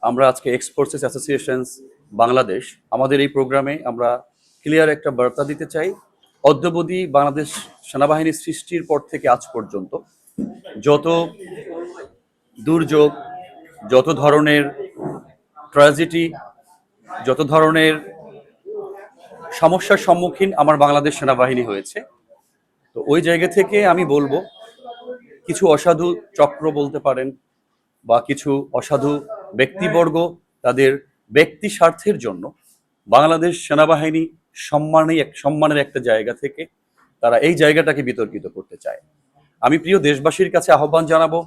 আমরা আজকে x forces associations Bangladesh আমাদের এই প্রোগ্রামে আমরা ক্লিয়ার একটা বার্তা দিতে চাই। অদ্যাবধি বাংলাদেশ সেনাবাহিনী সৃষ্টির পর থেকে আজ পর্যন্ত যত দুর্যোগ, যত ধরনের ট্র্যাজেডি, যত ধরনের সমস্যার সম্মুখীন আমার বাংলাদেশ সেনাবাহিনী হয়েছে, তো ওই জায়গা থেকে আমি বলবো কিছু অসাধু চক্র বলতে পারেন বা কিছু অসাধু ব্যক্তিবর্গ তাদের ব্যক্তি স্বার্থের জন্য বাংলাদেশ সেনাবাহিনী সম্মানের একটা জায়গা থেকে তারা এই জায়গাটাকে বিতর্কিত করতে চায়। আমি প্রিয় দেশবাসীর কাছে আহ্বান জানাবো,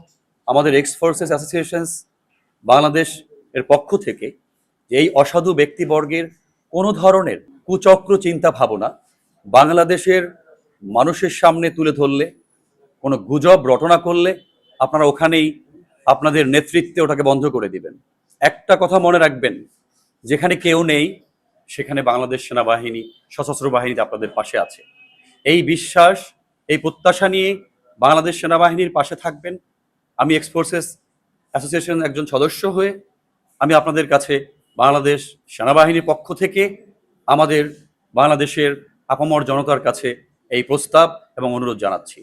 আমাদের এক্স ফোর্সেস অ্যাসোসিয়েশনস বাংলাদেশ এর পক্ষ থেকে যে এই অসাধু ব্যক্তিবর্গের কোনো ধরনের কুচক্র চিন্তা ভাবনা বাংলাদেশের মানুষের সামনে তুলে ধরলে, কোনো গুজব রটনা করলে আপনারা ওখানেই আপনাদের নেতৃত্বে ওটাকে বন্ধ করে দিবেন। একটা কথা মনে রাখবেন, যেখানে কেউ নেই সেখানে বাংলাদেশ সেনাবাহিনী সশস্ত্র বাহিনীতে আপনাদের পাশে আছে। এই বিশ্বাস, এই প্রত্যাশা নিয়ে বাংলাদেশ সেনাবাহিনীর পাশে থাকবেন। আমি এক্স ফোর্সেস অ্যাসোসিয়েশন একজন সদস্য হয়ে আমি আপনাদের কাছে বাংলাদেশ সেনাবাহিনীর পক্ষ থেকে আমাদের বাংলাদেশের আপামর জনতার কাছে এই প্রস্তাব এবং অনুরোধ জানাচ্ছি।